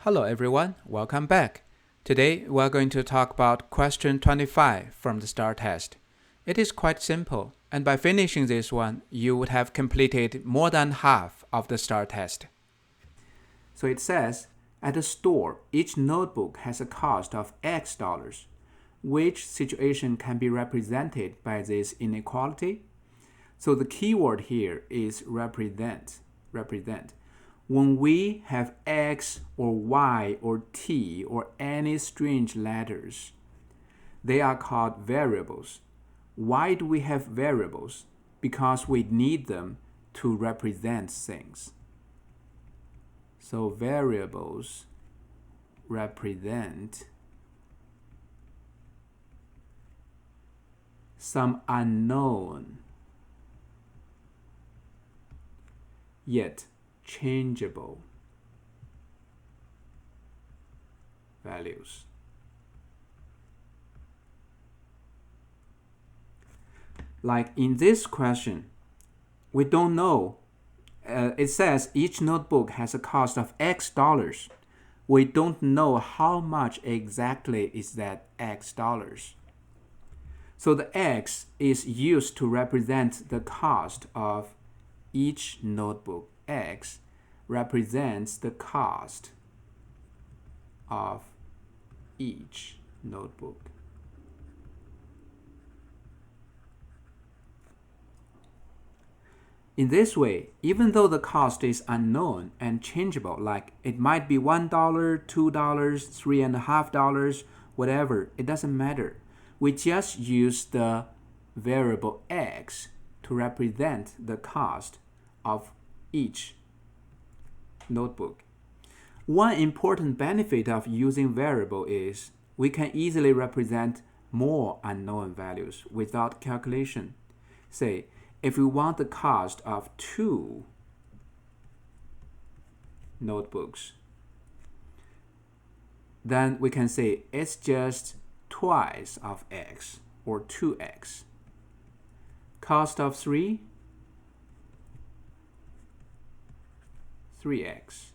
Hello everyone, welcome back. Today we are going to talk about question 25 from the STARR test. It is quite simple, and by finishing this one, you would have completed more than half of the STARR test. So it says, at a store, each notebook has a cost of X dollars. Which situation can be represented by this inequality? So the keyword here is represent. When we have X or Y or T or any strange letters, they are called variables. Why do we have variables? Because we need them to represent things. So variables represent some unknown yet changeable values. Like in this question, we don't know. It says each notebook has a cost of X dollars. We don't know how much exactly is that X dollars. So the X is used to represent the cost of each notebook. X represents the cost of each notebook. In this way, even though the cost is unknown and changeable, like it might be $1, $2, $3.50, whatever, it doesn't matter. We just use the variable X to represent the cost of each notebook. One important benefit of using variable is we can easily represent more unknown values without calculation. Say, if we want the cost of 2 notebooks, then we can say it's just twice of X or 2X. Cost of 3, 3X.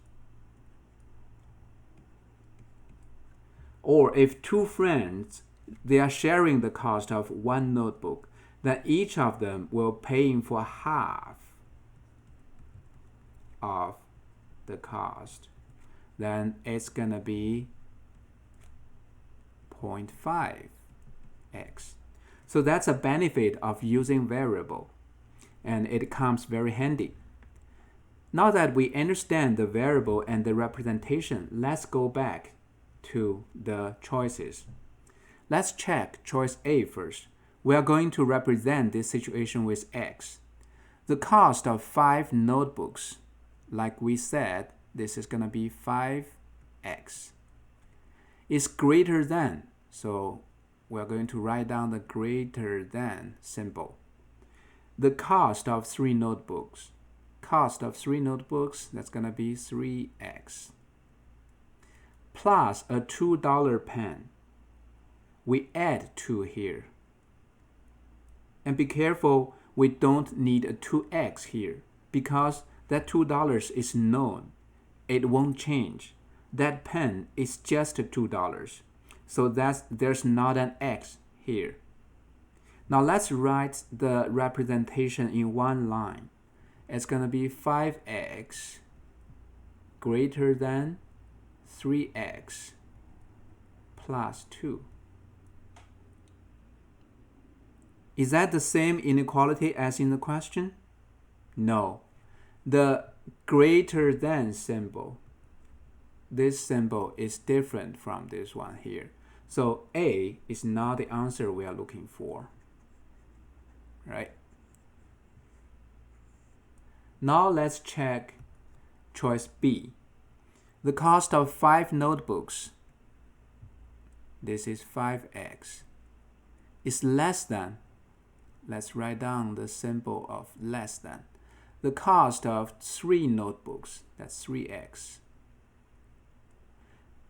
Or if 2 friends, they are sharing the cost of 1 notebook, then each of them will pay for half of the cost. Then it's gonna be 0.5X. So that's a benefit of using variable, and it comes very handy. Now that we understand the variable and the representation, let's go back to the choices. Let's check choice A first. We are going to represent this situation with X. The cost of 5 notebooks, like we said, this is going to be 5X, is greater than. So we're going to write down the greater than symbol. The cost of 3 notebooks. Cost of 3 notebooks, that's going to be 3X. Plus a $2 pen. We add 2 here. And be careful, we don't need a 2X here because that $2 is known. It won't change. That pen is just $2. So there's not an X here. Now let's write the representation in one line. It's going to be 5X greater than 3X plus 2. Is that the same inequality as in the question? No. The greater than symbol, this symbol is different from this one here. So A is not the answer we are looking for. Right? Now let's check choice B. The cost of 5 notebooks, this is 5X, is less than, let's write down the symbol of less than, the cost of 3 notebooks, that's 3X,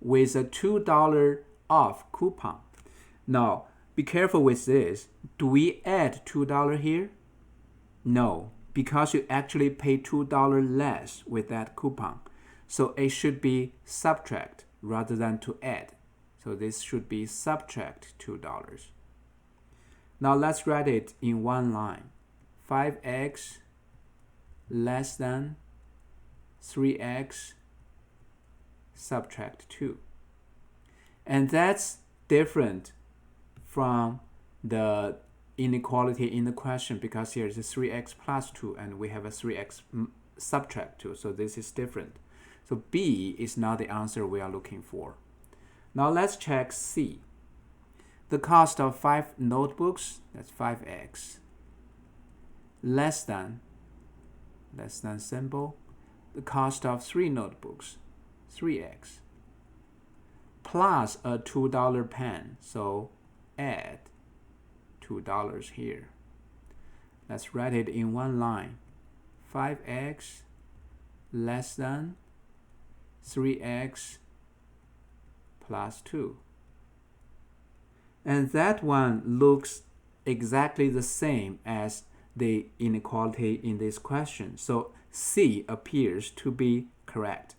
with a $2 off coupon. Now, be careful with this. Do we add $2 here? No, because you actually pay $2 less with that coupon. So it should be subtract rather than to add. So this should be subtract $2. Now let's write it in one line. 5x less than 3x subtract 2. And that's different from the inequality in the question, because here is a 3x plus 2 and we have a 3x subtract 2. So this is different. So B is not the answer we are looking for. Now let's check C. The cost of 5 notebooks, that's 5x, less than symbol, the cost of 3 notebooks, 3x, plus a $2 pen, so add $2 here. Let's write it in one line. 5x less than 3x plus 2. And that one looks exactly the same as the inequality in this question. So C appears to be correct.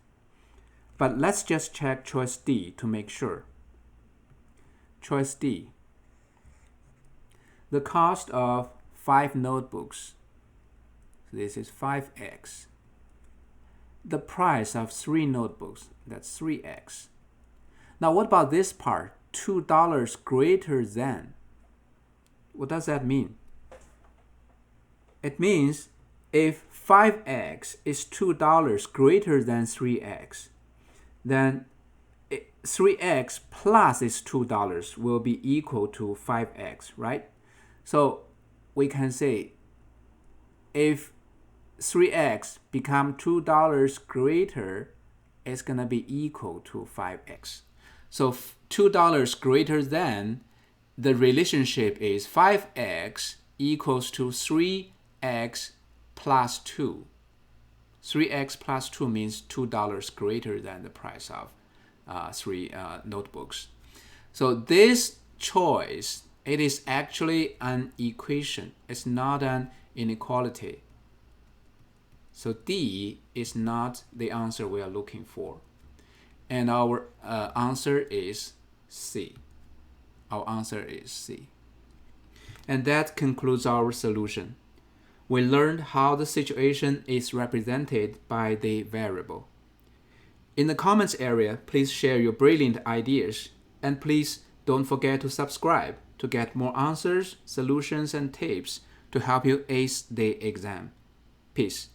But let's just check choice D to make sure. Choice D. The cost of 5 notebooks, so this is 5x. The price of 3 notebooks, that's 3x. Now what about this part? $2 greater than. What does that mean? It means if 5x is $2 greater than 3x, then 3x plus this $2 will be equal to 5x, right? So we can say if 3x become $2 greater, it's going to be equal to 5x. So $2 greater than, the relationship is 5x equals to 3x plus 2. 3x plus 2 means $2 greater than the price of 3 notebooks. So this choice, it is actually an equation. It's not an inequality. So D is not the answer we are looking for. And our answer is C. Our answer is C. And that concludes our solution. We learned how the situation is represented by the variable. In the comments area, please share your brilliant ideas. And please don't forget to subscribe to get more answers, solutions, and tips to help you ace the exam. Peace.